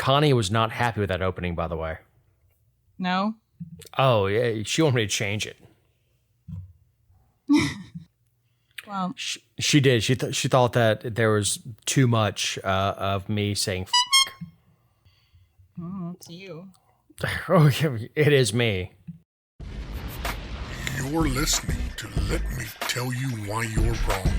Connie was not happy with that opening, by the way. No? Oh, yeah. She wanted me to change it. Well, she did. She thought that there was too much of me saying f***. Oh, it's you. Oh, it is me. You're listening to Let Me Tell You Why You're Wrong.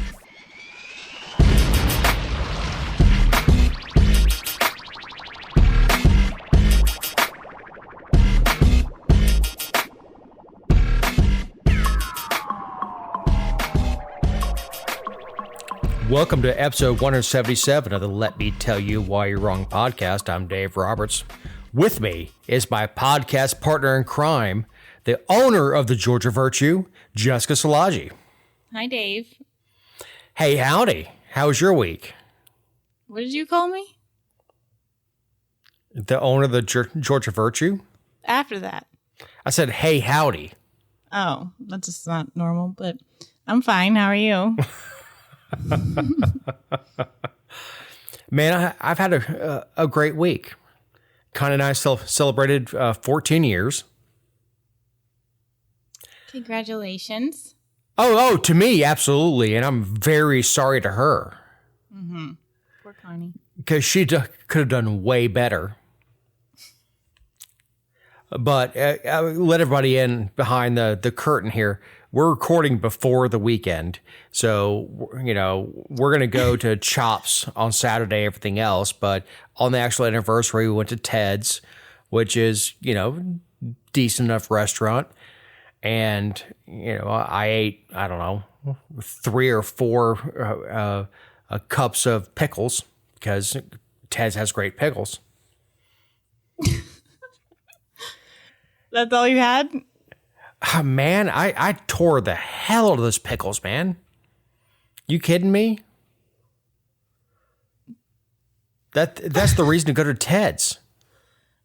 Welcome to episode 177 of the Let Me Tell You Why You're Wrong podcast. I'm Dave Roberts. With me is my podcast partner in crime, the owner of the Georgia Virtue, Jessica Szilagyi. Hi, Dave. Hey, howdy. How was your week? What did you call me? The owner of the Georgia Virtue? After that. I said, hey, howdy. Oh, that's just not normal, but I'm fine. How are you? Man, I've had a great week. Connie and I celebrated 14 years. Congratulations. Oh, to me, absolutely. And I'm very sorry to her. Mm-hmm. Poor Connie. Because she could have done way better. But let everybody in behind the curtain here. We're recording before the weekend. So, you know, we're going to go to Chops on Saturday, everything else. But on the actual anniversary, we went to Ted's, which is, you know, decent enough restaurant. And, you know, I ate, I don't know, 3 or 4 cups of pickles because Ted's has great pickles. That's all you had? Oh, man, I tore the hell out of those pickles, man. You kidding me? That's the reason to go to Ted's.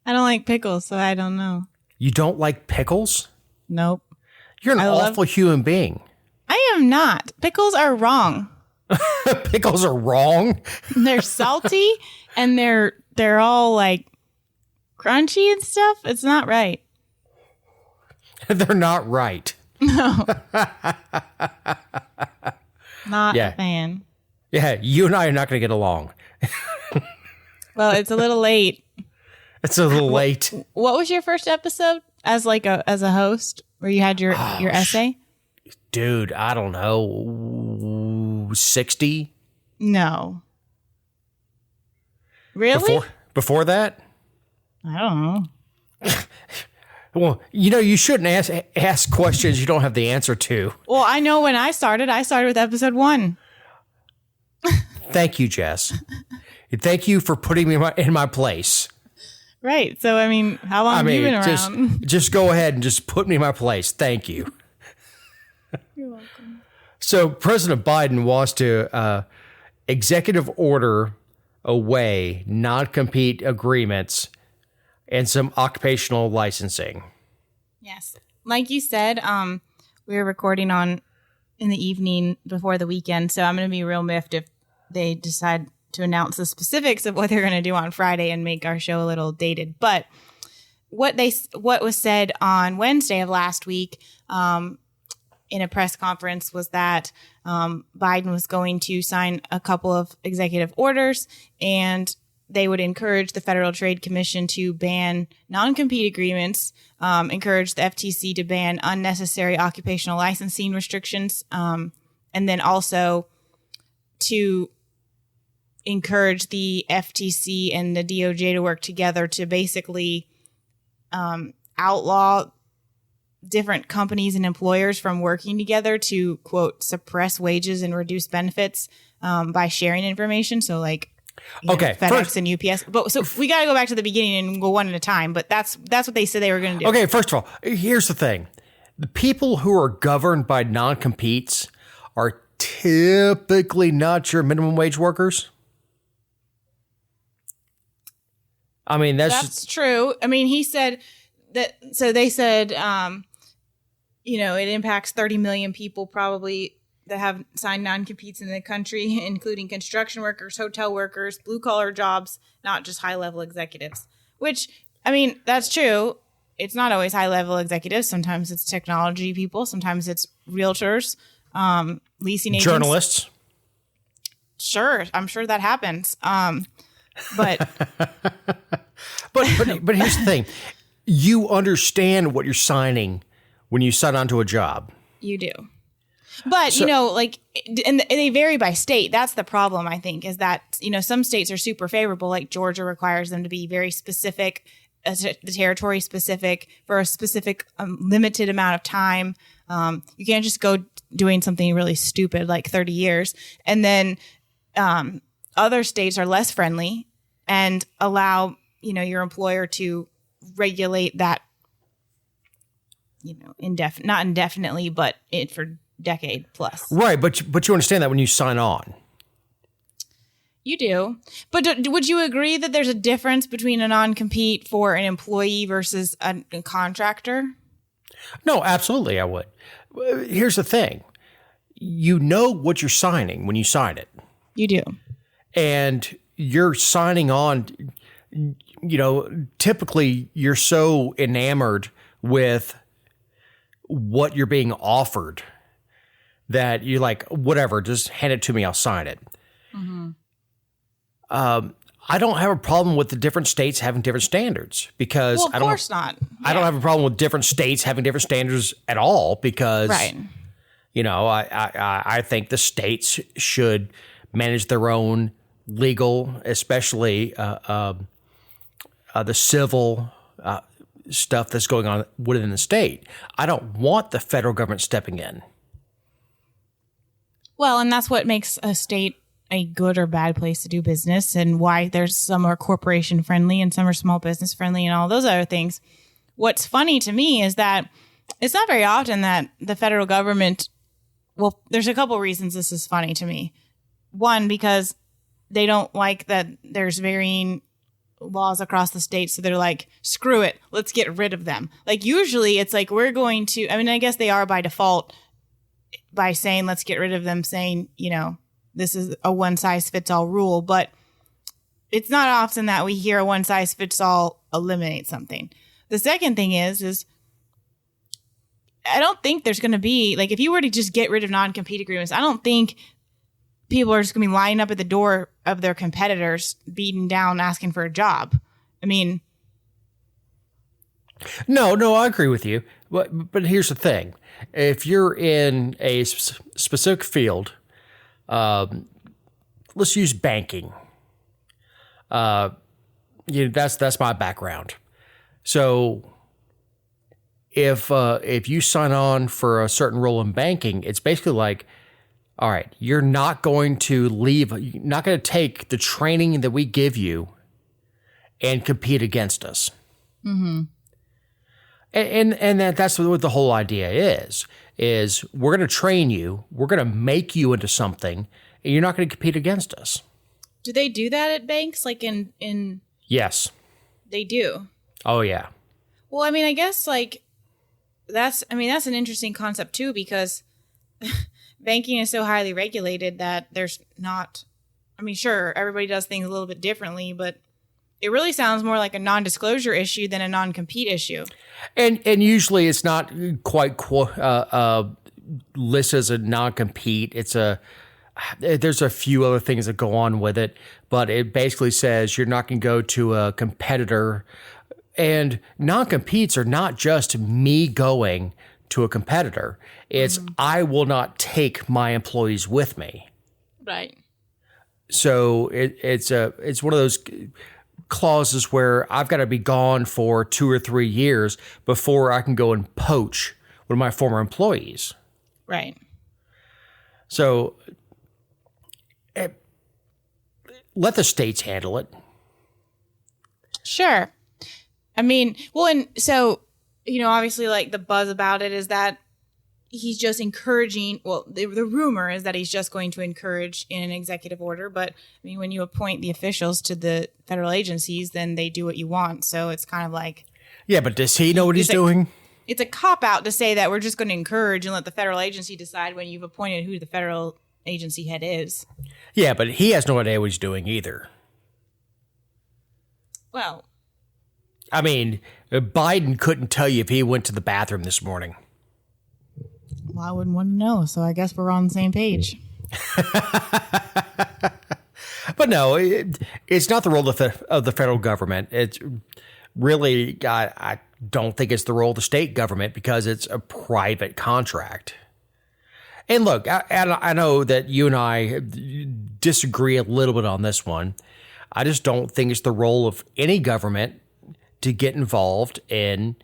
I don't like pickles, so I don't know. You don't like pickles? Nope. You're an awful human being. I am not. Pickles are wrong. Pickles are wrong? They're salty and they're all like crunchy and stuff. It's not right. They're not right. No. Not a fan. Yeah, you and I are not going to get along. Well, it's a little late. It's a little late. What was your first episode as a host where you had your essay? Dude, I don't know. 60? No. Really? Before that? I don't know. Well, you know, you shouldn't ask questions you don't have the answer to. Well, I know when I started with episode 1. Thank you, Jess. Thank you for putting me in my place. Right. So, I mean, how long have you been around? Just go ahead and just put me in my place. Thank you. You're welcome. So President Biden wants to executive order away non-compete agreements and some occupational licensing. Yes. Like you said, we were recording in the evening before the weekend, so I'm going to be real miffed if they decide to announce the specifics of what they're going to do on Friday and make our show a little dated. But what was said on Wednesday of last week in a press conference was that Biden was going to sign a couple of executive orders, and they would encourage the Federal Trade Commission to ban non-compete agreements, encourage the FTC to ban unnecessary occupational licensing restrictions, and then also to encourage the FTC and the DOJ to work together to basically outlaw different companies and employers from working together to, quote, suppress wages and reduce benefits by sharing information. So, like, okay, FedEx and UPS. But so we got to go back to the beginning and go one at a time. But that's what they said they were going to do. Okay, first of all, here's the thing: the people who are governed by non-competes are typically not your minimum wage workers. I mean, that's true. I mean, he said that. So they said, it impacts 30 million people probably that have signed non-competes in the country, including construction workers, hotel workers, blue-collar jobs, not just high-level executives. Which, I mean, that's true. It's not always high-level executives. Sometimes it's technology people. Sometimes it's realtors, leasing agents. Journalists. Sure, I'm sure that happens. But but here's the thing. You understand what you're signing when you sign onto a job. You do. But, you know, like, and they vary by state. That's the problem, I think, is that, you know, some states are super favorable. Like Georgia requires them to be very specific, the territory specific for a specific limited amount of time. You can't just go doing something really stupid like 30 years. And then other states are less friendly and allow, you know, your employer to regulate that, you know, not indefinitely, but for decade plus. Right, but you understand that when you sign on. You do. But would you agree that there's a difference between a non-compete for an employee versus a contractor? No, absolutely I would. Here's the thing. You know what you're signing when you sign it. You do. And you're signing on, you know, typically you're so enamored with what you're being offered that you're like, whatever, just hand it to me, I'll sign it. Mm-hmm. I don't have a problem with the different states having different standards because well, of course not. Yeah. I don't have a problem with different states having different standards at all because, right. You know, I think the states should manage their own legal, especially the civil stuff that's going on within the state. I don't want the federal government stepping in. Well, and that's what makes a state a good or bad place to do business and why there's some are corporation friendly and some are small business friendly and all those other things. What's funny to me is that it's not very often that the federal government, well, there's a couple reasons this is funny to me. One, because they don't like that there's varying laws across the state. So they're like, screw it, let's get rid of them. Like usually it's like we're going to, I mean, I guess they are by default by saying let's get rid of them, saying, you know, this is a one size fits all rule, but it's not often that we hear a one size fits all eliminate something. The second thing is I don't think there's going to be, like, if you were to just get rid of non-compete agreements, I don't think people are just going to be lining up at the door of their competitors, beating down, asking for a job. I mean, no, I agree with you. But here's the thing. If you're in a specific field, let's use banking. That's my background. So if you sign on for a certain role in banking, it's basically like, all right, you're not going to take the training that we give you and compete against us. Mm-hmm. And that's what the whole idea is we're going to train you, we're going to make you into something, and you're not going to compete against us. Do they do that at banks? Like in Yes. They do. Oh yeah. Well, I mean, I guess like that's an interesting concept too, because banking is so highly regulated that there's not, I mean, sure, everybody does things a little bit differently, but it really sounds more like a non-disclosure issue than a non-compete issue. And usually it's not quite listed as a non-compete. There's a few other things that go on with it, but it basically says you're not going to go to a competitor. And non-competes are not just me going to a competitor. It's I will not take my employees with me. Right. So it's one of those clauses where I've got to be gone for 2 or 3 years before I can go and poach one of my former employees. Right. So let the states handle it. Sure. I mean, well, and so, you know, obviously, like, the buzz about it is that he's just encouraging, well, the rumor is that he's just going to encourage in an executive order. But, I mean, when you appoint the officials to the federal agencies, then they do what you want. So it's kind of like... Yeah, but does he know what he's doing? it's a cop-out to say that we're just going to encourage and let the federal agency decide when you've appointed who the federal agency head is. Yeah, but he has no idea what he's doing either. Well, I mean, Biden couldn't tell you if he went to the bathroom this morning. I wouldn't want to know, so I guess we're on the same page. But no, it's not the role of the federal government. It's really, I don't think it's the role of the state government because it's a private contract. And look, I know that you and I disagree a little bit on this one. I just don't think it's the role of any government to get involved in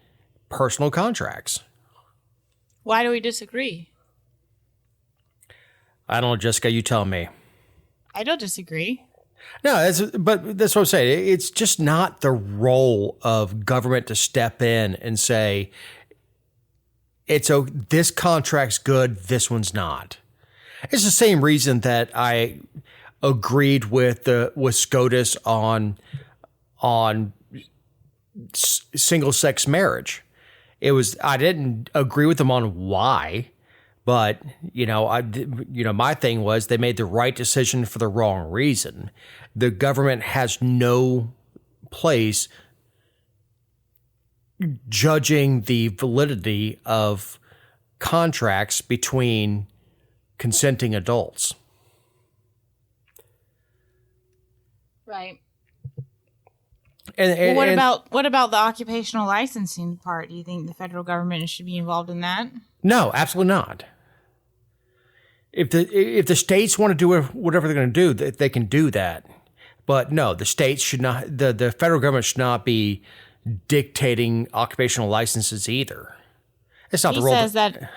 personal contracts. Why do we disagree? I don't know, Jessica, you tell me. I don't disagree. No, but that's what I'm saying. It's just not the role of government to step in and say, this contract's good, this one's not. It's the same reason that I agreed with SCOTUS on single-sex marriage. I didn't agree with them on why, but my thing was they made the right decision for the wrong reason. The government has no place judging the validity of contracts between consenting adults. Right. And what about the occupational licensing part? Do you think the federal government should be involved in that? No, absolutely not. If the states want to do whatever they're going to do, they can do that. But no, the states should not. The federal government should not be dictating occupational licenses either. It's not the role. He says that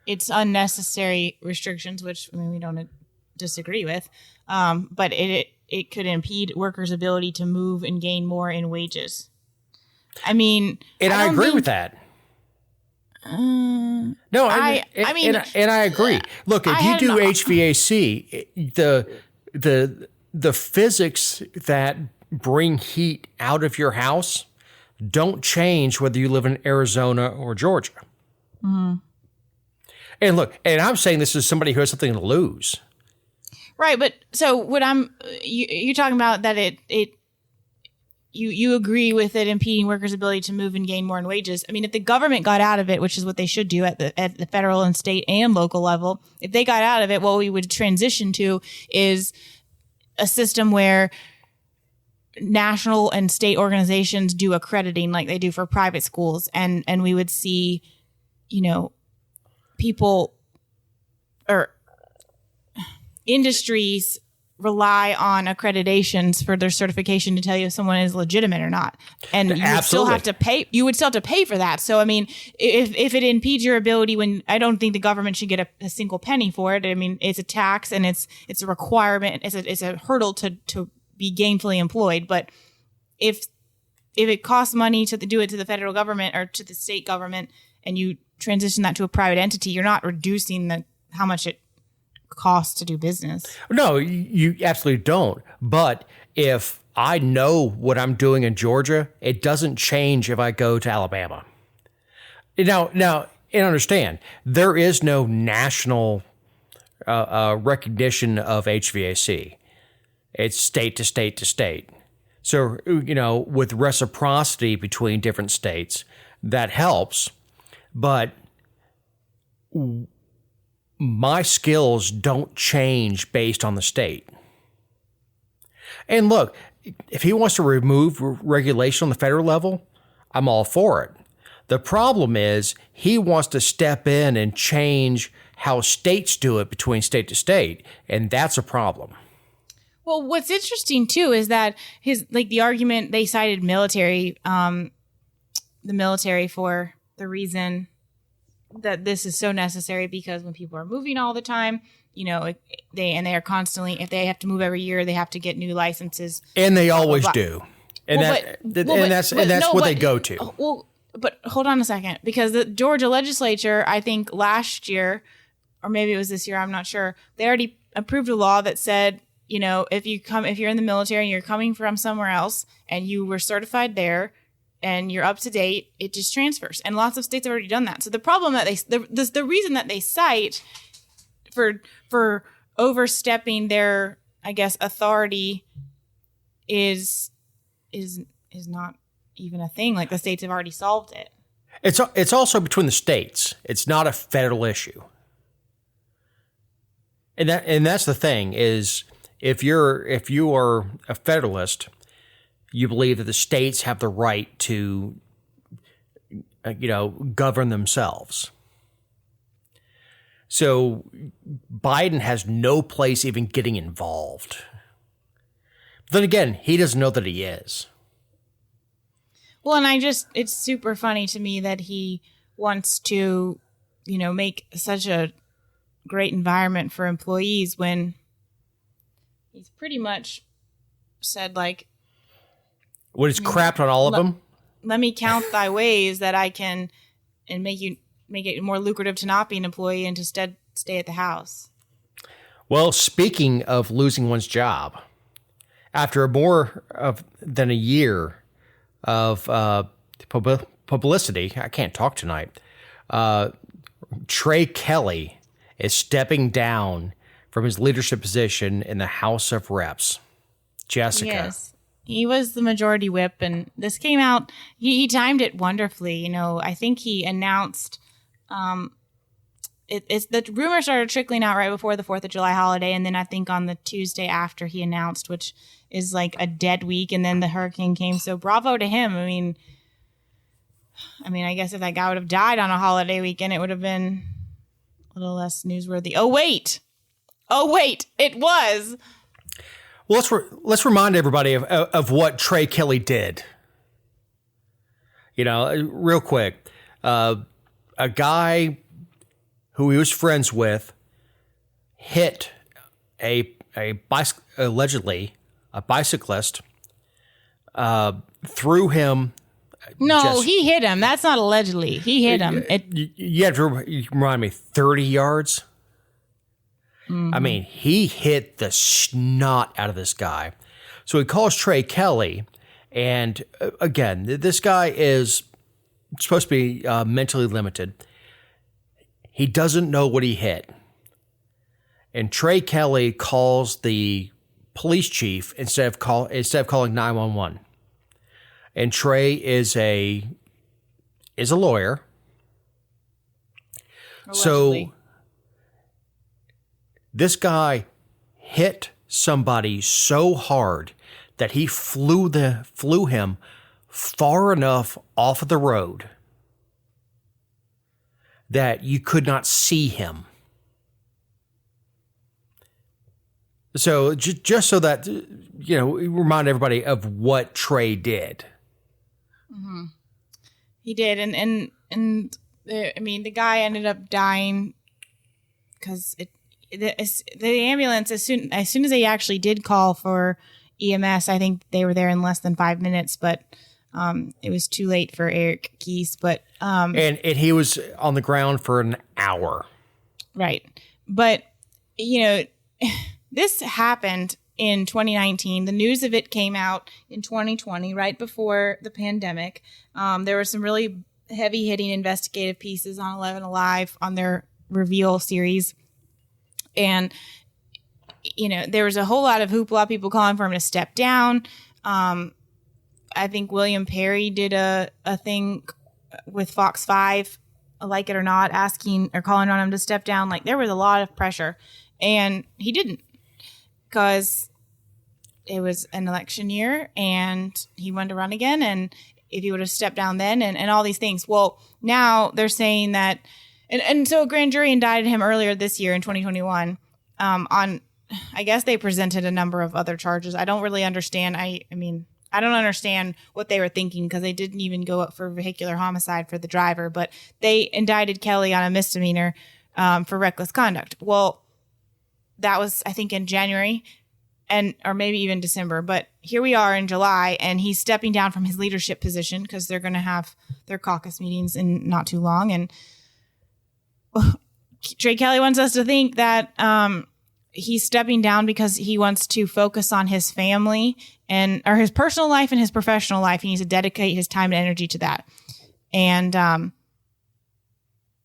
it's unnecessary restrictions, which we don't disagree with. But it could impede workers' ability to move and gain more in wages. I mean, and I agree with that. No, I agree. Look, if you do HVAC, the physics that bring heat out of your house don't change whether you live in Arizona or Georgia. Mm-hmm. And look, and I'm saying this is somebody who has something to lose. Right, but so what you're talking about that you agree with it impeding workers' ability to move and gain more in wages. I mean, if the government got out of it, which is what they should do at the federal and state and local level, if they got out of it, what we would transition to is a system where national and state organizations do accrediting like they do for private schools, and we would see, people or industries rely on accreditations for their certification to tell you if someone is legitimate or not. And you would still have to pay. You would still have to pay for that. So, I mean, if it impedes your ability, I don't think the government should get a single penny for it. I mean, it's a tax and it's a requirement. It's a hurdle to be gainfully employed. But if it costs money to do it to the federal government or to the state government, and you transition that to a private entity, you're not reducing how much it costs to do business. No, you absolutely don't. But if I know what I'm doing in Georgia, it doesn't change if I go to Alabama. Now, and understand, there is no national recognition of HVAC. It's state to state to state. So, with reciprocity between different states, that helps. But my skills don't change based on the state. And look, if he wants to remove regulation on the federal level, I'm all for it. The problem is he wants to step in and change how states do it between state to state, and that's a problem. Well, what's interesting too is that the argument they cited the military for the reason that this is so necessary, because when people are moving all the time, they are constantly, if they have to move every year, they have to get new licenses, and they always do, and that's what they go to. Well, but hold on a second, because the Georgia legislature, I think last year, or maybe it was this year, I'm not sure, they already approved a law that said, if you're in the military and you're coming from somewhere else and you were certified there, and you're up to date, it just transfers. And lots of states have already done that. So the problem that the reason that they cite for overstepping their, I guess, authority is not even a thing. Like, the states have already solved it. It's also between the states. It's not a federal issue. And that's the thing is, if you are a federalist, you believe that the states have the right to govern themselves. So Biden has no place even getting involved. But then again, he doesn't know that he is. Well, and it's super funny to me that he wants to, make such a great environment for employees when he's pretty much said, like, what, he's crapped on all of them? Let me count thy ways that I can, and make it more lucrative to not be an employee and to instead stay at the house. Well, speaking of losing one's job, after more than a year of publicity, I can't talk tonight, Trey Kelley is stepping down from his leadership position in the House of Reps. Jessica. Yes. He was the majority whip, and this came out, he timed it wonderfully. I think he announced, it's the rumor started trickling out right before the 4th of July holiday, and then I think on the Tuesday after he announced, which is like a dead week, and then the hurricane came, so bravo to him. I mean, I guess if that guy would have died on a holiday weekend, it would have been a little less newsworthy. Oh, wait, it was. Well, let's remind everybody of what Trey Kelley did. Real quick, a guy who he was friends with hit allegedly a bicyclist, threw him. No, he hit him. That's not allegedly. He hit him. You have to remind me, 30 yards? Mm-hmm. He hit the snot out of this guy. So he calls Trey Kelley, and again, this guy is supposed to be mentally limited. He doesn't know what he hit. And Trey Kelley calls the police chief instead of calling 911. And Trey is a lawyer. Allegedly. So this guy hit somebody so hard that he flew him far enough off of the road that you could not see him. So just so that, remind everybody of what Trey did. Mm-hmm. He did. And the guy ended up dying because the ambulance, as soon as they actually did call for EMS, I think they were there in less than 5 minutes, but it was too late for Eric Keese. But and he was on the ground for an hour. Right. But, this happened in 2019. The news of it came out in 2020, right before the pandemic. There were some really heavy-hitting investigative pieces on 11 Alive on their Reveal series. And, there was a whole lot of hoopla, people calling for him to step down. I think William Perry did a thing with Fox 5, Like It or Not, asking or calling on him to step down. Like, there was a lot of pressure. And he didn't, because it was an election year and he wanted to run again. And if he would have stepped down then and all these things. Well, now they're saying that, and so a grand jury indicted him earlier this year in 2021 on, I guess they presented a number of other charges. I don't really understand. I don't understand what they were thinking, because they didn't even go up for vehicular homicide for the driver, but they indicted Kelley on a misdemeanor for reckless conduct. Well, that was, I think, in January or maybe even December. But here we are in July, and he's stepping down from his leadership position because they're going to have their caucus meetings in not too long. And Trey Kelley wants us to think that he's stepping down because he wants to focus on his family or his personal life and his professional life. He needs to dedicate his time and energy to that. And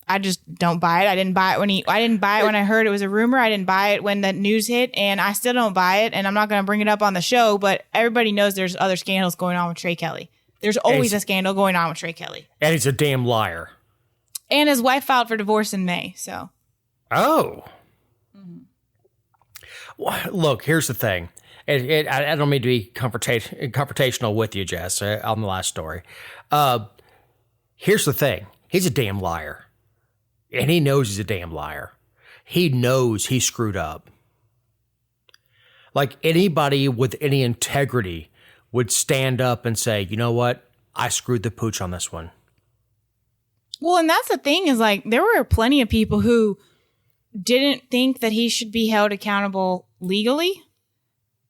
I just don't buy it. I didn't buy it when I heard it was a rumor. I didn't buy it when the news hit, and I still don't buy it. And I'm not going to bring it up on the show, but everybody knows there's other scandals going on with Trey Kelley. There's always a scandal going on with Trey Kelley. And he's a damn liar. And his wife filed for divorce in May, so. Oh. Well, look, here's the thing. I don't mean to be confrontational with you, Jess, on the last story. Here's the thing. He's a damn liar. And he knows he's a damn liar. He knows he screwed up. Like anybody with any integrity would stand up and say, you know what? I screwed the pooch on this one. Well, and that's the thing is like there were plenty of people who didn't think that he should be held accountable legally.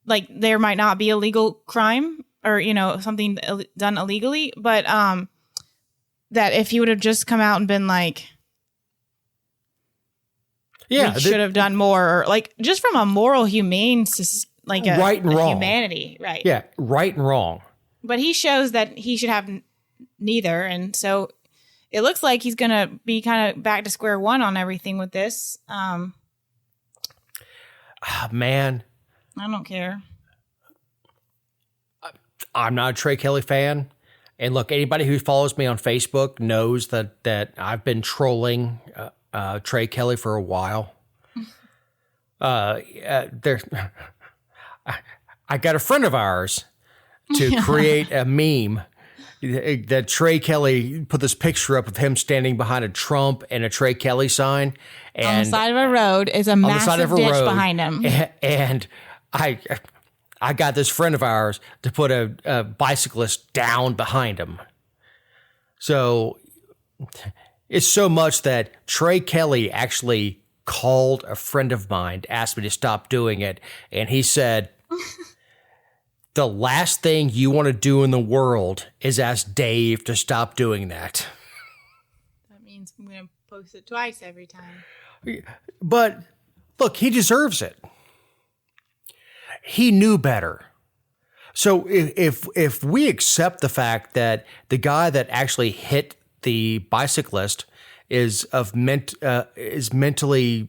Like there might not be a legal crime or, something done illegally, but that if he would have just come out and been like, yeah, we should have done more, or like just from a moral, humane, like a right and wrong humanity, right? Yeah, right and wrong. But he shows that he should have neither, and so it looks like he's going to be kind of back to square one on everything with this. Man, I don't care. I'm not a Trey Kelley fan. And look, anybody who follows me on Facebook knows that I've been trolling Trey Kelley for a while. I got a friend of ours to create a meme that Trey Kelley put this picture up of him standing behind a Trump and a Trey Kelley sign. And on the side of a road is a massive ditch behind him. And I got this friend of ours to put a bicyclist down behind him. So it's so much that Trey Kelley actually called a friend of mine, asked me to stop doing it. And he said, the last thing you want to do in the world is ask Dave to stop doing that. That means I'm going to post it twice every time. But look, he deserves it. He knew better. So if we accept the fact that the guy that actually hit the bicyclist is mentally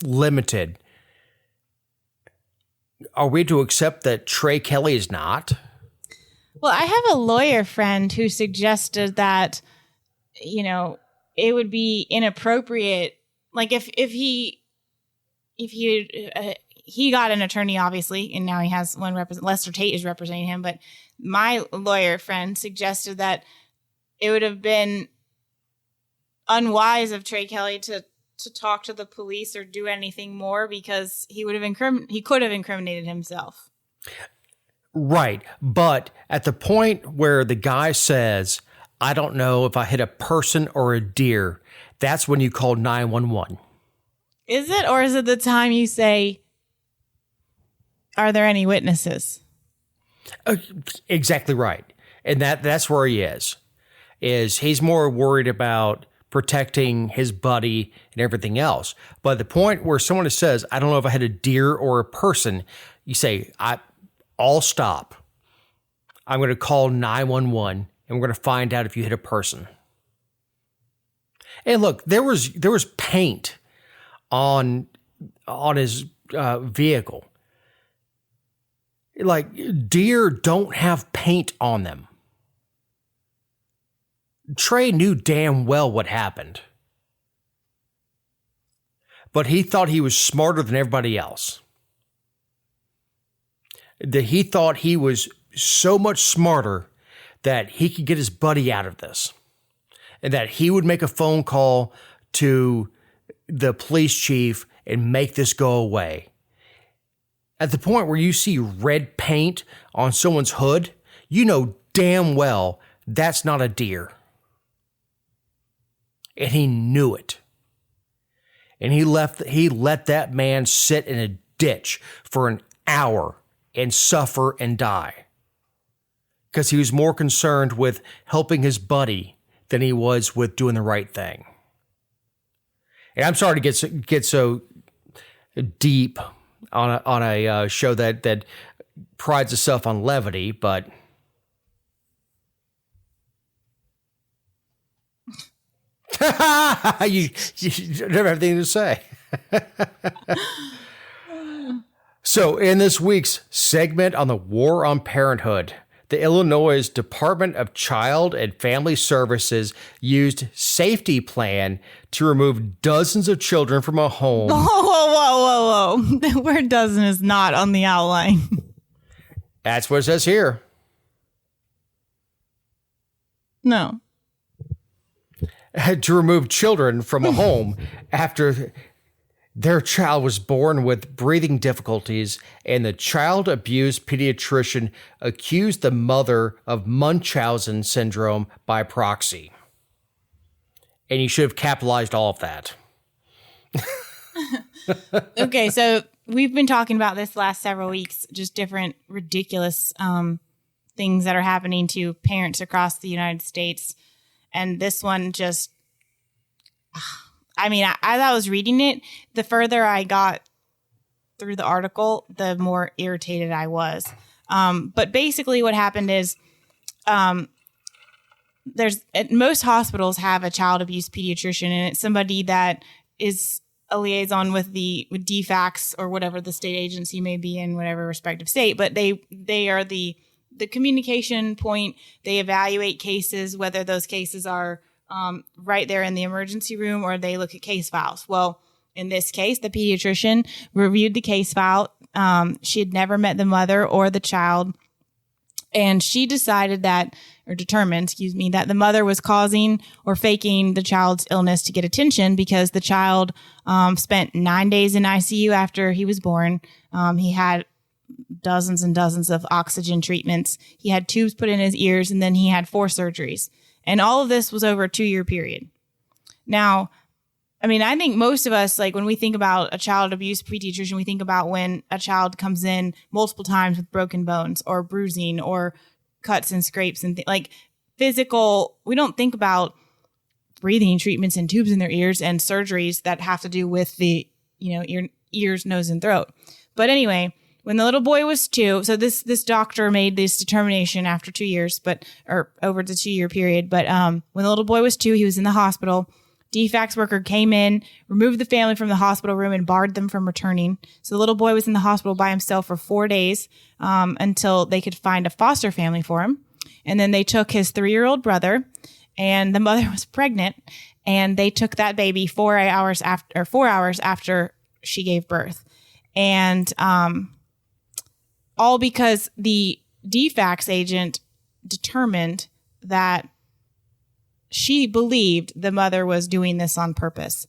limited, are we to accept that Trey Kelley is not? Well, I have a lawyer friend who suggested that, it would be inappropriate. Like if he got an attorney, obviously, and now he has one. Lester Tate is representing him. But my lawyer friend suggested that it would have been unwise of Trey Kelley to talk to the police or do anything more because he could have incriminated himself. Right. But at the point where the guy says, I don't know if I hit a person or a deer, that's when you call 911. Is it? Or is it the time you say, are there any witnesses? Exactly right. And that's where he is he's more worried about protecting his buddy and everything else. But at the point where someone says, I don't know if I had a deer or a person, you say, I'll stop. I'm going to call 911 and we're going to find out if you hit a person. And look, there was paint on his vehicle. Like, deer don't have paint on them. Trey knew damn well what happened. But he thought he was smarter than everybody else. That he thought he was so much smarter that he could get his buddy out of this. And that he would make a phone call to the police chief and make this go away. At the point where you see red paint on someone's hood, you know damn well that's not a deer. And he knew it. And he let that man sit in a ditch for an hour and suffer and die. Because he was more concerned with helping his buddy than he was with doing the right thing. And I'm sorry to get so deep on a show that prides itself on levity, but you don't have anything to say. So in this week's segment on the War on Parenthood, the Illinois Department of Child and Family Services used safety plan to remove dozens of children from a home. Whoa. The word dozen is not on the outline. That's what it says here. No. To remove children from a home after their child was born with breathing difficulties, and the child abuse pediatrician accused the mother of Munchausen syndrome by proxy. And you should have capitalized all of that. Okay, so we've been talking about this last several weeks, just different ridiculous things that are happening to parents across the United States. And this one just... I mean, as I was reading it, the further I got through the article, the more irritated I was. But basically what happened is most hospitals have a child abuse pediatrician, and it's somebody that is a liaison with DFACS or whatever the state agency may be in whatever respective state. But they are the communication point. They evaluate cases, whether those cases are right there in the emergency room, or they look at case files. Well, in this case, the pediatrician reviewed the case file. She had never met the mother or the child, and she determined, that the mother was causing or faking the child's illness to get attention, because the child spent 9 days in ICU after he was born. He had dozens and dozens of oxygen treatments. He had tubes put in his ears, and then he had 4 surgeries. And all of this was over a 2-year period. Now, I mean, I think most of us, like when we think about a child abuse pediatrician, we think about when a child comes in multiple times with broken bones or bruising or cuts and scrapes and like physical. We don't think about breathing treatments and tubes in their ears and surgeries that have to do with the, ears, nose, and throat. But anyway, when the little boy was 2, so this doctor made this determination after 2 years, or over the 2-year period. But when the little boy was 2, he was in the hospital. DFACS worker came in, removed the family from the hospital room, and barred them from returning. So the little boy was in the hospital by himself for 4 days until they could find a foster family for him. And then they took his 3-year-old brother, and the mother was pregnant, and they took that baby 4 hours after she gave birth. And all because the DFACS agent determined that she believed the mother was doing this on purpose.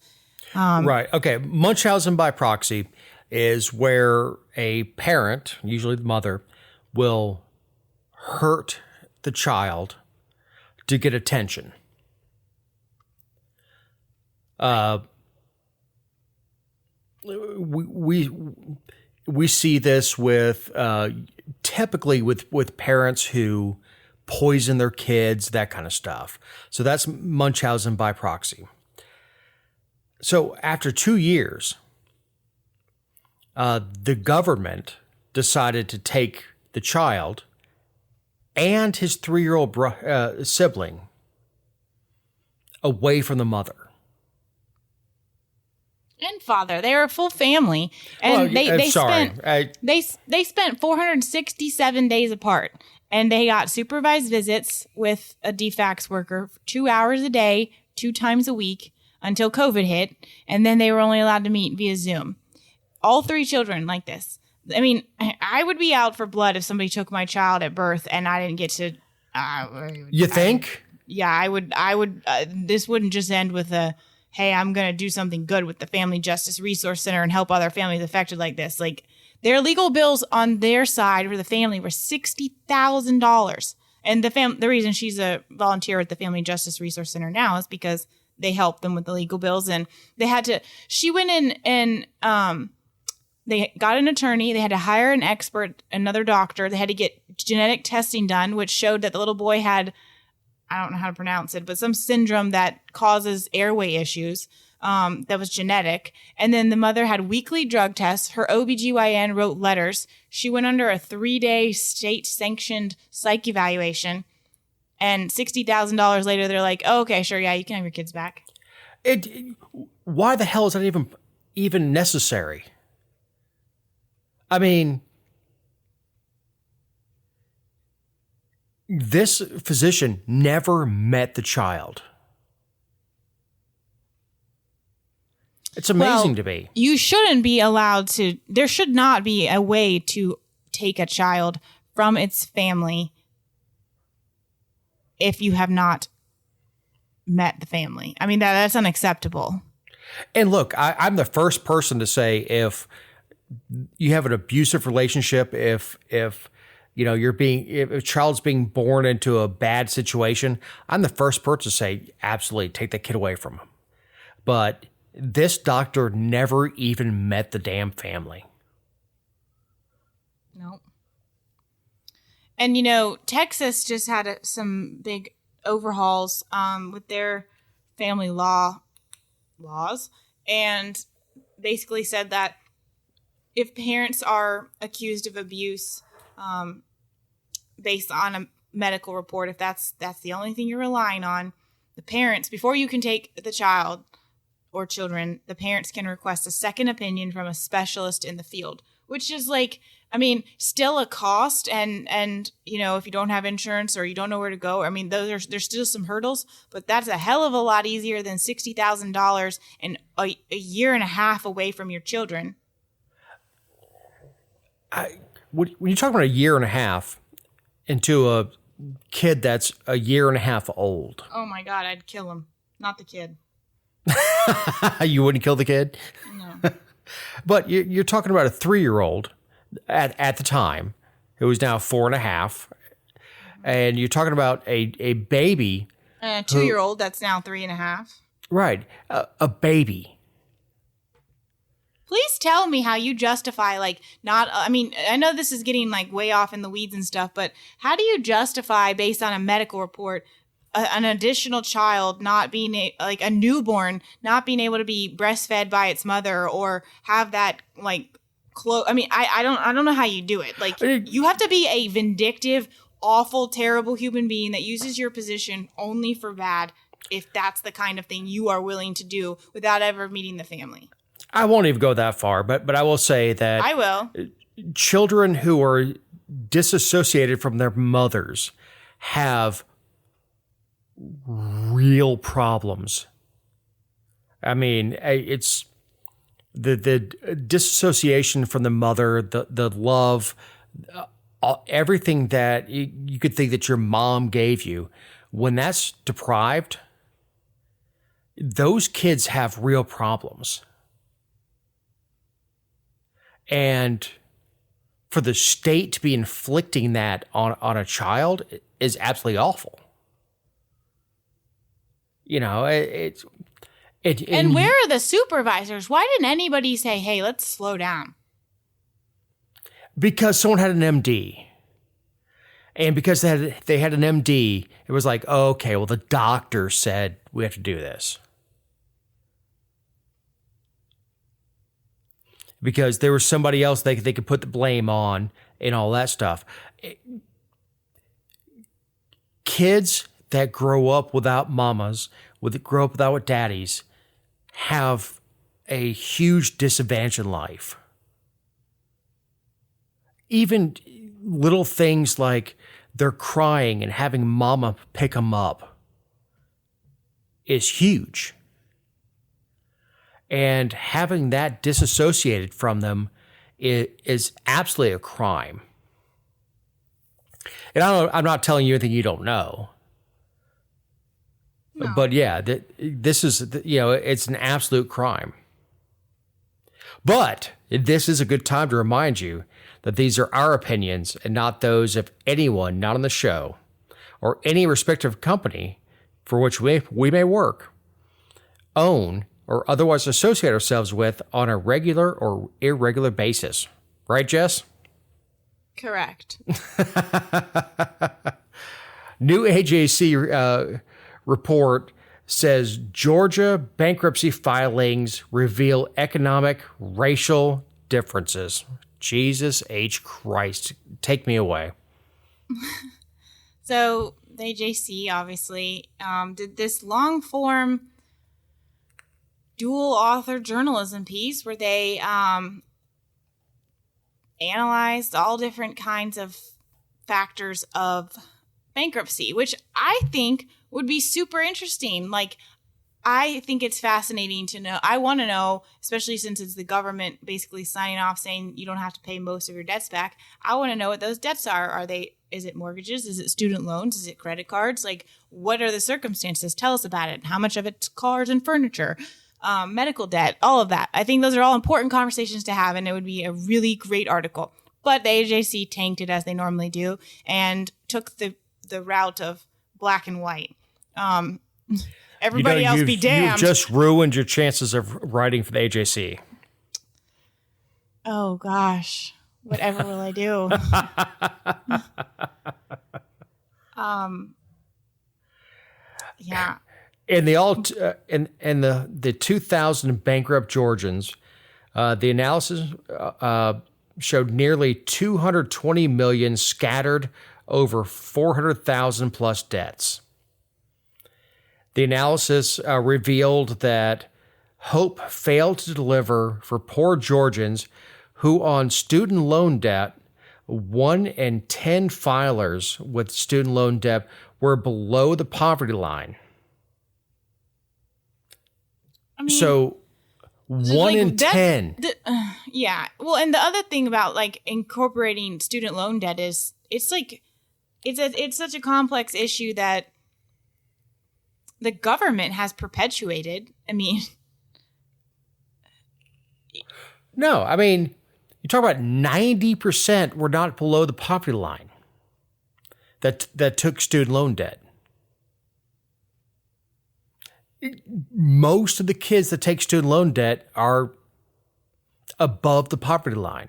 Right. Okay. Munchausen by proxy is where a parent, usually the mother, will hurt the child to get attention. We see this with typically with parents who poison their kids, that kind of stuff. So that's Munchausen by proxy. So after 2 years, the government decided to take the child and his 3-year-old sibling away from the mother. And father, they were a full family, and they spent 467 days apart, and they got supervised visits with a DFACS worker 2 hours a day, 2 times a week until COVID hit, and then they were only allowed to meet via Zoom. All 3 children like this. I mean, I would be out for blood if somebody took my child at birth and I didn't get to. You think? I would. This wouldn't just end with a, hey, I'm going to do something good with the Family Justice Resource Center and help other families affected like this. Like, their legal bills on their side for the family were $60,000. And the reason she's a volunteer with the Family Justice Resource Center now is because they help them with the legal bills. And she went in and they got an attorney. They had to hire an expert, another doctor. They had to get genetic testing done, which showed that the little boy had, I don't know how to pronounce it, but some syndrome that causes airway issues. that was genetic. And then the mother had weekly drug tests. Her OBGYN wrote letters. She went under a 3-day state-sanctioned psych evaluation. And $60,000 later, they're like, oh, okay, sure, yeah, you can have your kids back. Why the hell is that even necessary? I mean, this physician never met the child. It's amazing to me. You shouldn't be allowed to, there should not be a way to take a child from its family if you have not met the family. I mean, that's unacceptable. And look, I'm the first person to say if you have an abusive relationship, if you know if a child's being born into a bad situation, I'm the first person to say absolutely take that kid away from him. But this doctor never even met the damn family. Nope. And Texas just had some big overhauls with their family laws, and basically said that if parents are accused of abuse based on a medical report, if that's the only thing you're relying on, the parents, before you can take the child or children, the parents can request a second opinion from a specialist in the field, which is still a cost. And if you don't have insurance or you don't know where to go, there's still some hurdles, but that's a hell of a lot easier than $60,000 and a year and a half away from your children. When you talk about a year and a half into a kid that's a year and a half old. Oh my God, I'd kill him. Not the kid. You wouldn't kill the kid? No. But you're talking about a 3-year-old at the time who is now 4.5. And you're talking about a baby. A 2-year-old that's now 3.5. Right. A baby. Please tell me how you justify, I know this is getting way off in the weeds and stuff, but how do you justify, based on a medical report, an additional child not being a newborn, not being able to be breastfed by its mother or have that close? I don't know how you do it. You have to be a vindictive, awful, terrible human being that uses your position only for bad if that's the kind of thing you are willing to do without ever meeting the family. I won't even go that far, but I will say that I will. Children who are disassociated from their mothers have real problems. I mean, it's the disassociation from the mother, the love, everything that you could think that your mom gave you. When that's deprived, those kids have real problems. And for the state to be inflicting that on a child is absolutely awful. And where are the supervisors? Why didn't anybody say, hey, let's slow down? Because someone had an MD. And because they had an MD, it was like, oh, okay, well, the doctor said we have to do this. Because there was somebody else they could put the blame on and all that stuff. Kids that grow up without mamas, grow up without daddies, have a huge disadvantage in life. Even little things like they're crying and having mama pick them up is huge. And having that disassociated from them is absolutely a crime. And I'm not telling you anything you don't know. No. But yeah, this is, it's an absolute crime. But this is a good time to remind you that these are our opinions and not those of anyone not on the show or any respective company for which we may work, own, or otherwise associate ourselves with on a regular or irregular basis. Right, Jess? Correct. New AJC report says Georgia bankruptcy filings reveal economic racial differences. Jesus H. Christ. Take me away. So the AJC obviously did this long form dual author journalism piece where they analyzed all different kinds of factors of bankruptcy, which I think would be super interesting. Like, I think it's fascinating to know. I want to know, especially since it's the government basically signing off saying you don't have to pay most of your debts back. I want to know what those debts are. Is it mortgages? Is it student loans? Is it credit cards? Like, what are the circumstances? Tell us about it. How much of it's cars and furniture? Medical debt, all of that. I think those are all important conversations to have, and it would be a really great article. But the AJC tanked it as they normally do and took the route of black and white. Everybody else be damned. You've just ruined your chances of writing for the AJC. Oh, gosh. Whatever will I do? Yeah. In the 2000 bankrupt Georgians, the analysis showed nearly 220 million scattered over 400,000 plus debts. The analysis revealed that hope failed to deliver for poor Georgians who, on student loan debt, 1 in 10 filers with student loan debt were below the poverty line. I mean, so 1 in 10. Yeah. Well, and the other thing about like incorporating student loan debt is it's such a complex issue that the government has perpetuated. I mean, no, I mean, you talk about 90% were not below the poverty line that took student loan debt. Most of the kids that take student loan debt are above the poverty line.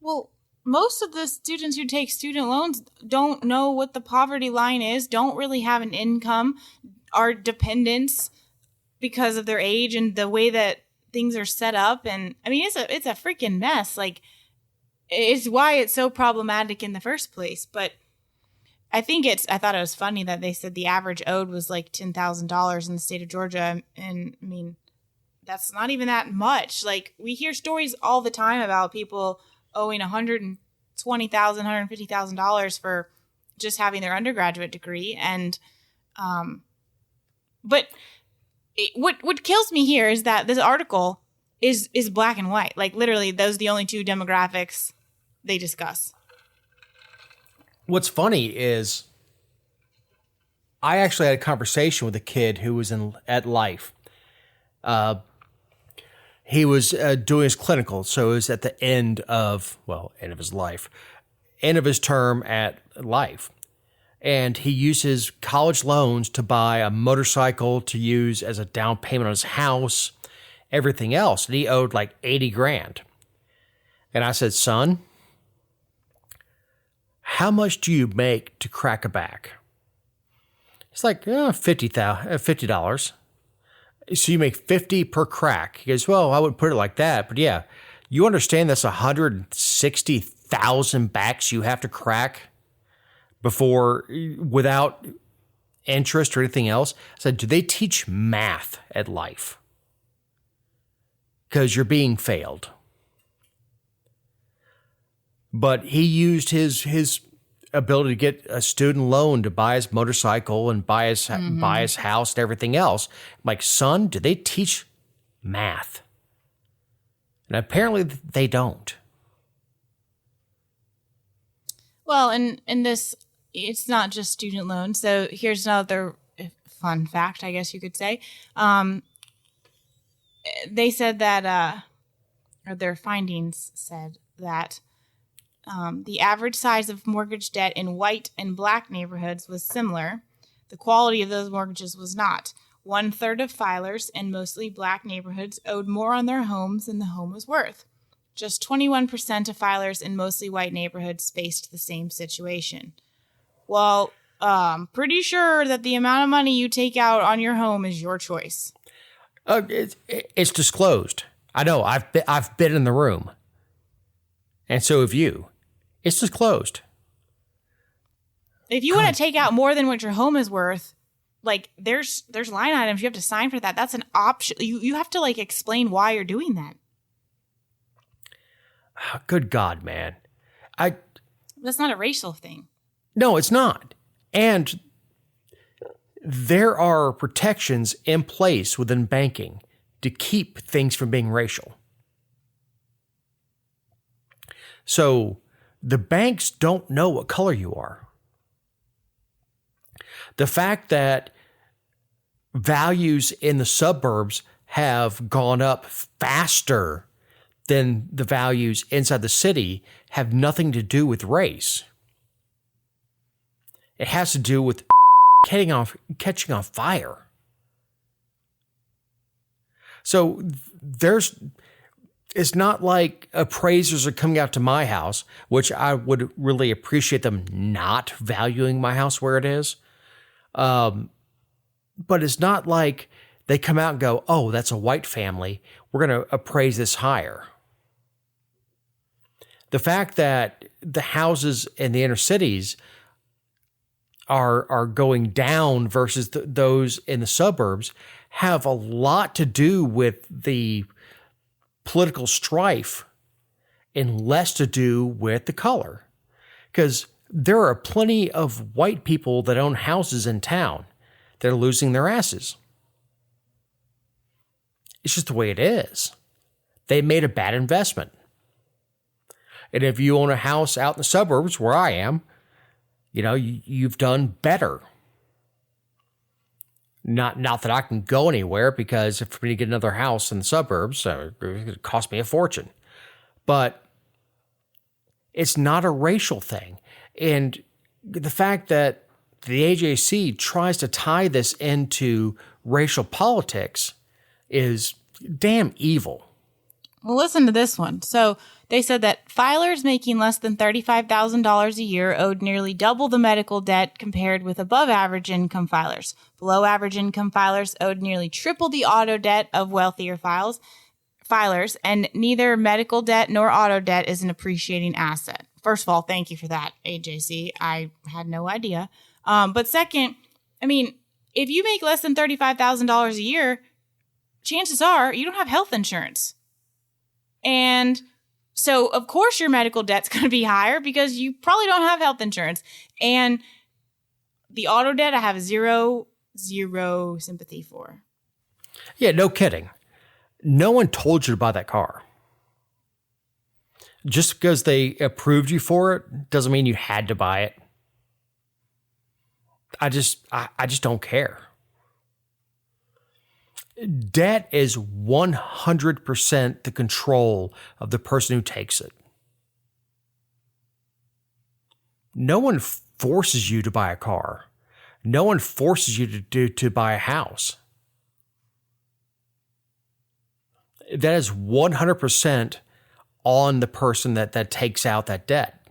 Well, most of the students who take student loans don't know what the poverty line is, don't really have an income, are dependents because of their age and the way that things are set up. And I mean, it's a freaking mess. Like, it's why it's so problematic in the first place. But I thought it was funny that they said the average owed was like $10,000 in the state of Georgia. And I mean, that's not even that much. Like, we hear stories all the time about people owing $120,000, $150,000 for just having their undergraduate degree. And, but what kills me here is that this article is black and white. Like, literally, those are the only two demographics they discuss. What's funny is I actually had a conversation with a kid who was at Life. He was doing his clinical, so it was at the end of his life, end of his term at Life. And he used his college loans to buy a motorcycle to use as a down payment on his house, everything else. And he owed like $80,000. And I said, son, how much do you make to crack a back? He's like, $50. So you make 50 per crack. He goes, well, I wouldn't put it like that, but yeah, you understand that's 160,000 backs you have to crack before, without interest or anything else. I said, do they teach math at Life? Because you're being failed. But he used his ability to get a student loan to buy his motorcycle and buy his house and everything else. I'm like, son, do they teach math? And apparently they don't. Well, and this, it's not just student loans. So here's another fun fact, I guess you could say. They said that, or their findings said that the average size of mortgage debt in white and black neighborhoods was similar. The quality of those mortgages was not. 1/3 of filers in mostly black neighborhoods owed more on their homes than the home was worth. Just 21% of filers in mostly white neighborhoods faced the same situation. While pretty sure that the amount of money you take out on your home is your choice. It's disclosed. I know. I've been in the room, and so have you. It's disclosed. If you want to take out more than what your home is worth, like there's line items you have to sign for that. That's an option. You have to like explain why you're doing that. Good God, man. That's not a racial thing. No, it's not. And there are protections in place within banking to keep things from being racial. So the banks don't know what color you are. The fact that values in the suburbs have gone up faster than the values inside the city have nothing to do with race. It has to do with catching on fire. So it's not like appraisers are coming out to my house, which I would really appreciate them not valuing my house where it is. But it's not like they come out and go, oh, that's a white family. We're going to appraise this higher. The fact that the houses in the inner cities are going down versus those in the suburbs have a lot to do with the political strife and less to do with the color. Because there are plenty of white people that own houses in town that are losing their asses. It's just the way it is. They made a bad investment. And if you own a house out in the suburbs where I am, you've done better. Not that I can go anywhere, because for me to get another house in the suburbs, it would cost me a fortune. But it's not a racial thing. And the fact that the AJC tries to tie this into racial politics is damn evil. Well, listen to this one. So they said that filers making less than $35,000 a year owed nearly double the medical debt compared with above average income filers. Below average income filers owed nearly triple the auto debt of wealthier filers, and neither medical debt nor auto debt is an appreciating asset. First of all, thank you for that, AJC. I had no idea. But second, if you make less than $35,000 a year, chances are you don't have health insurance. And so, of course, your medical debt's going to be higher because you probably don't have health insurance. And the auto debt, I have zero sympathy for. Yeah, no kidding. No one told you to buy that car. Just because they approved you for it doesn't mean you had to buy it. I just don't care. Debt is 100% the control of the person who takes it. No one forces you to buy a car. No one forces you to buy a house. That is 100% on the person that takes out that debt.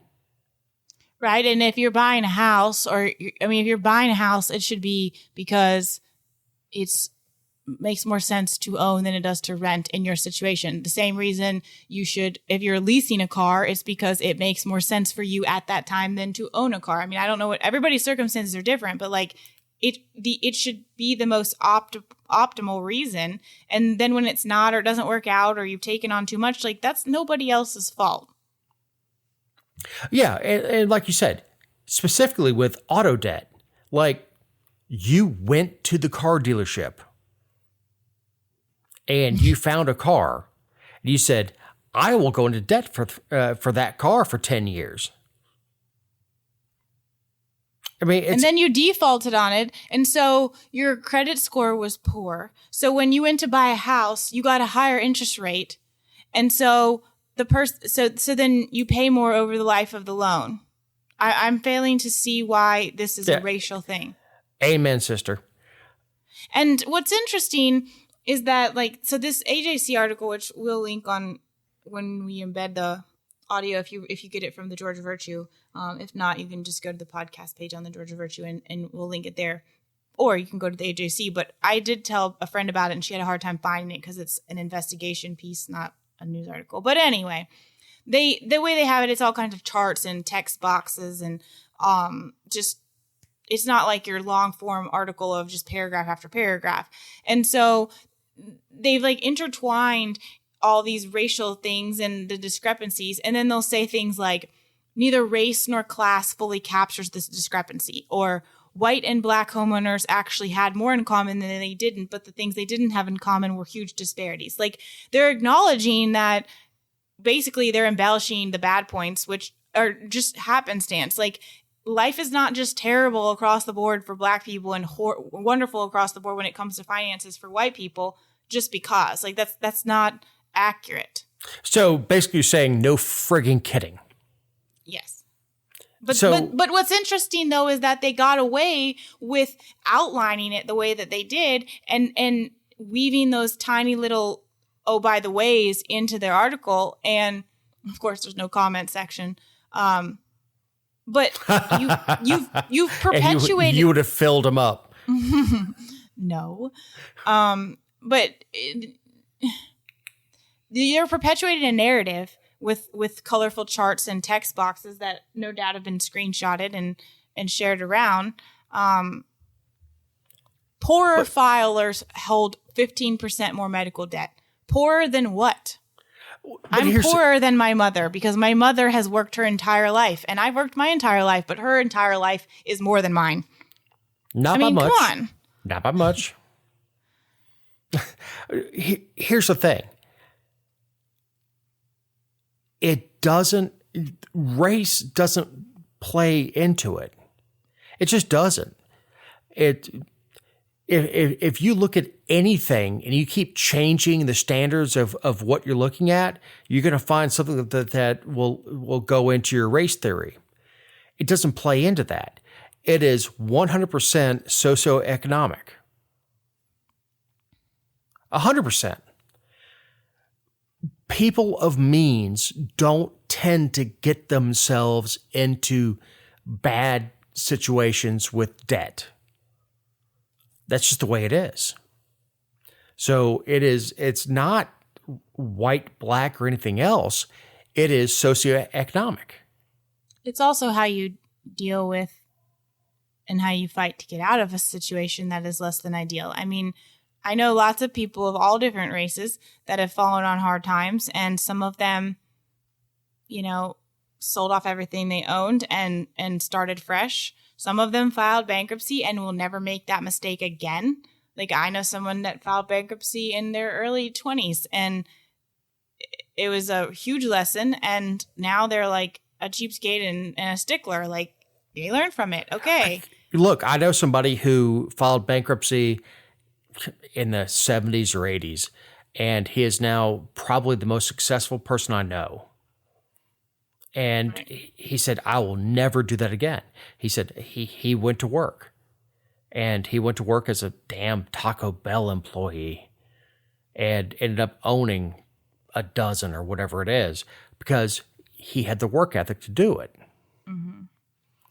Right. And if you're buying a house, if you're buying a house, it should be because it's makes more sense to own than it does to rent in your situation. The same reason you should, if you're leasing a car, it's because it makes more sense for you at that time than to own a car. I don't know what everybody's circumstances are different, but like it should be the most optimal reason. And then when it's not, or it doesn't work out, or you've taken on too much, like that's nobody else's fault. Yeah. And like you said, specifically with auto debt, like you went to the car dealership and you found a car, and you said, I will go into debt for that car for 10 years. And then you defaulted on it, and so your credit score was poor. So when you went to buy a house, you got a higher interest rate, and so so then you pay more over the life of the loan. I'm failing to see why this is a racial thing. Amen, sister. And what's interesting is that, so this AJC article, which we'll link on when we embed the audio if you get it from the Georgia Virtue. If not, you can just go to the podcast page on the Georgia Virtue and we'll link it there. Or you can go to the AJC. But I did tell a friend about it, and she had a hard time finding it because it's an investigation piece, not a news article. But anyway, the way they have it, it's all kinds of charts and text boxes, and just it's not like your long form article of just paragraph after paragraph. And so they've like intertwined all these racial things and the discrepancies, and then they'll say things like neither race nor class fully captures this discrepancy, or white and black homeowners actually had more in common than they didn't, but the things they didn't have in common were huge disparities. Like, they're acknowledging that basically they're embellishing the bad points, which are just happenstance. Like, life is not just terrible across the board for black people and wonderful across the board when it comes to finances for white people just because. Like, that's not accurate. So basically you're saying no frigging kidding. Yes. But what's interesting, though, is that they got away with outlining it the way that they did and weaving those tiny little, oh, by the ways into their article. And, of course, there's no comment section. But you've perpetuated... You would have filled them up. No. But you're perpetuating a narrative with colorful charts and text boxes that no doubt have been screenshotted and shared around. Poorer filers hold 15% more medical debt. Poorer than what? I'm poorer than my mother because my mother has worked her entire life, and I've worked my entire life, but her entire life is more than mine. Not by much. Come on. Not by much. Here's the thing. Race doesn't play into it. It just doesn't. If you look at anything and you keep changing the standards of what you're looking at, you're going to find something that will go into your race theory. It doesn't play into that. It is 100% socioeconomic. 100%. People of means don't tend to get themselves into bad situations with debt. That's just the way it is. So it's not white, black, or anything else. It is socioeconomic. It's also how you deal with and how you fight to get out of a situation that is less than ideal. I mean, I know lots of people of all different races that have fallen on hard times, and some of them, sold off everything they owned and started fresh. Some of them filed bankruptcy and will never make that mistake again. Like, I know someone that filed bankruptcy in their early 20s, and it was a huge lesson, and now they're like a cheapskate and a stickler. Like, they learned from it. Okay. Look, I know somebody who filed bankruptcy in the 70s or 80s, and he is now probably the most successful person I know. And he said, I will never do that again. He said he went to work, and he went to work as a damn Taco Bell employee and ended up owning a dozen or whatever it is because he had the work ethic to do it. Mm-hmm.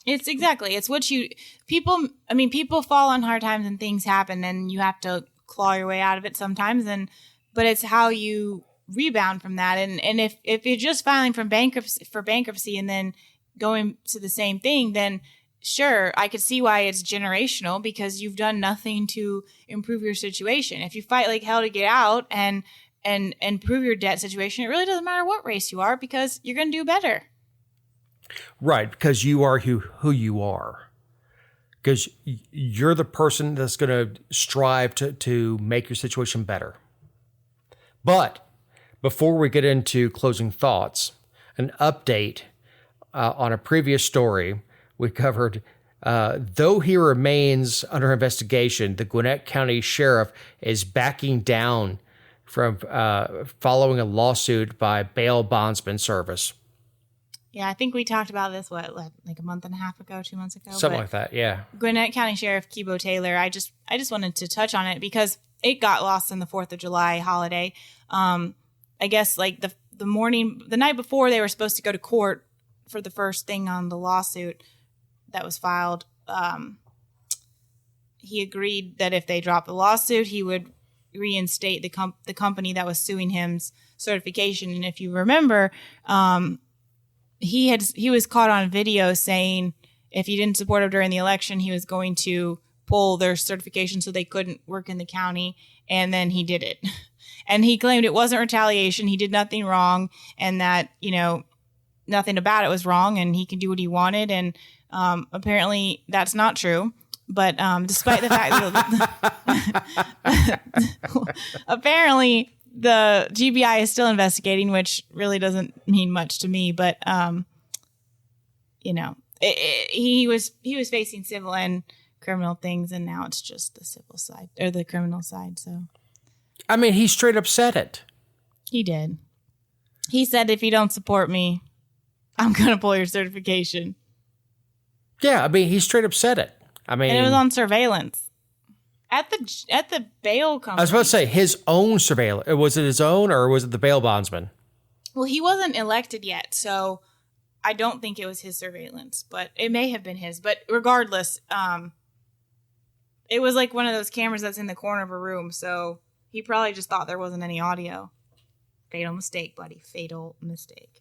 It's what people fall on hard times and things happen, and you have to claw your way out of it sometimes. But it's how you rebound from that. And if you're just filing for bankruptcy and then going to the same thing, then sure, I could see why it's generational because you've done nothing to improve your situation. If you fight like hell to get out and improve your debt situation, it really doesn't matter what race you are because you're going to do better. Right, because you are who you are. Because you're the person that's going to strive to make your situation better. But before we get into closing thoughts, an update on a previous story we covered. Though he remains under investigation, the Gwinnett County Sheriff is backing down from following a lawsuit by bail bondsman service. Yeah, I think we talked about this, like a month and a half ago, 2 months ago? Something like that, yeah. Gwinnett County Sheriff Kebo Taylor, I just wanted to touch on it because it got lost in the 4th of July holiday. I guess like the the night before they were supposed to go to court for the first thing on the lawsuit that was filed, he agreed that if they dropped the lawsuit, he would reinstate the company that was suing him's certification. And if you remember, he was caught on video saying if he didn't support him during the election, he was going to pull their certification so they couldn't work in the county. And then he did it. And he claimed it wasn't retaliation. He did nothing wrong, and that, nothing about it was wrong, and he could do what he wanted. And apparently that's not true. But despite the fact that apparently the GBI is still investigating, which really doesn't mean much to me. But he was facing civil and criminal things, and now it's just the civil side or the criminal side. So, I mean, he straight up said it. He did. He said, "If you don't support me, I'm gonna pull your certification." Yeah, I mean, he straight up said it. I mean, and it was on surveillance at the bail company. I was about to say his own surveillance. Was it his own, or was it the bail bondsman? Well, he wasn't elected yet, so I don't think it was his surveillance, but it may have been his. But regardless, it was like one of those cameras that's in the corner of a room, so he probably just thought there wasn't any audio. Fatal mistake, buddy. Fatal mistake.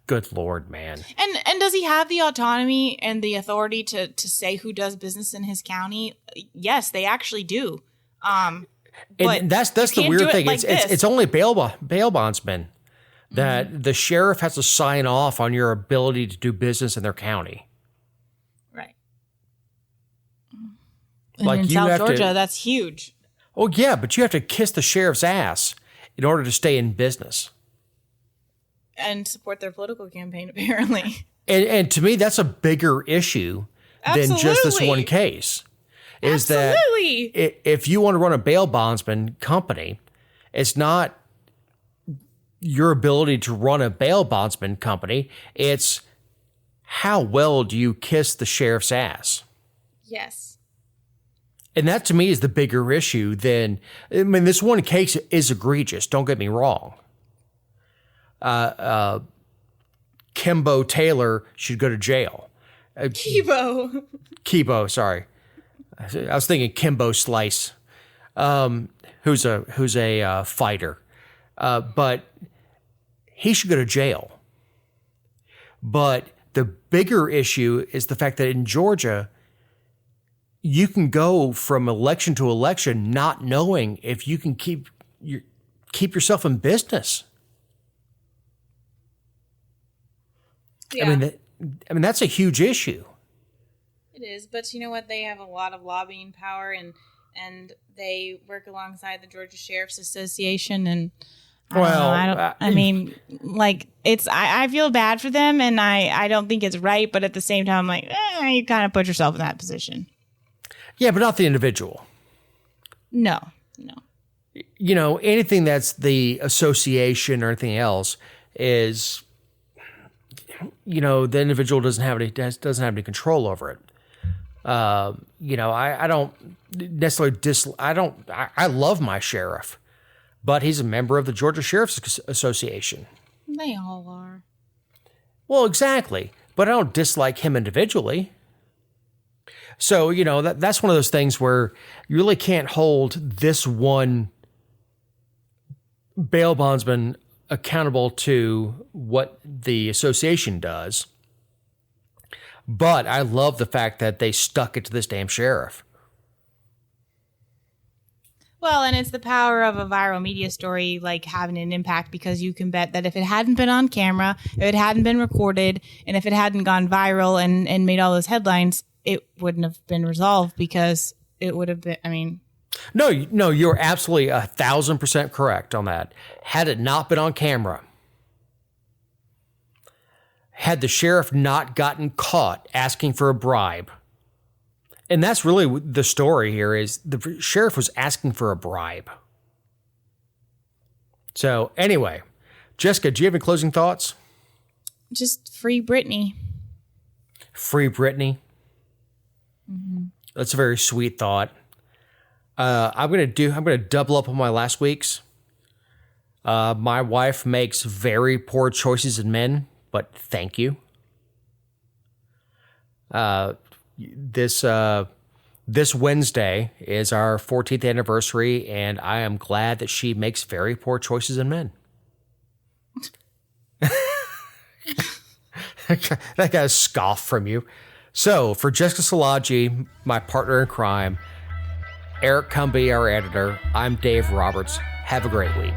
Good Lord, man. And does he have the autonomy and the authority to say who does business in his county? Yes, they actually do. But that's the weird thing. It's only bail bondsmen that the sheriff has to sign off on your ability to do business in their county. Right. Like and in South Georgia, that's huge. Oh, yeah, but you have to kiss the sheriff's ass in order to stay in business. And support their political campaign, apparently. And to me, that's a bigger issue than just this one case. Is Absolutely. That if you want to run a bail bondsman company, it's not your ability to run a bail bondsman company. It's how well do you kiss the sheriff's ass? Yes. And that to me is the bigger issue than, I mean, this one case is egregious. Don't get me wrong. Kimbo Taylor should go to jail. Kebo, sorry. I was thinking Kimbo Slice, who's a fighter. But he should go to jail. But the bigger issue is the fact that in Georgia, you can go from election to election not knowing if you can keep yourself in business. Yeah. I mean that's a huge issue. It is, but you know what? They have a lot of lobbying power, and they work alongside the Georgia Sheriff's Association. And I feel bad for them, and I don't think it's right. But at the same time, I'm like, you kind of put yourself in that position. Yeah, but not the individual. No. Anything that's the association or anything else is, the individual doesn't have any control over it. I don't necessarily I love my sheriff, but he's a member of the Georgia Sheriff's Association. They all are. Well, exactly. But I don't dislike him individually. So, that's one of those things where you really can't hold this one bail bondsman accountable to what the association does. But I love the fact that they stuck it to this damn sheriff. Well, and it's the power of a viral media story, like having an impact, because you can bet that if it hadn't been on camera, if it hadn't been recorded, and if it hadn't gone viral and made all those headlines, it wouldn't have been resolved, because it would have been, No, you're absolutely 1,000% correct on that. Had it not been on camera, had the sheriff not gotten caught asking for a bribe, and that's really the story here, is the sheriff was asking for a bribe. So anyway, Jessica, do you have any closing thoughts? Just free Britney. Free Britney. Mm-hmm. That's a very sweet thought. I'm going to double up on my last week's. My wife makes very poor choices in men, but thank you. This Wednesday is our 14th anniversary, and I am glad that she makes very poor choices in men. That got a scoff from you. So, for Jessica Szilagyi, my partner in crime, Eric Cumby, our editor, I'm Dave Roberts. Have a great week.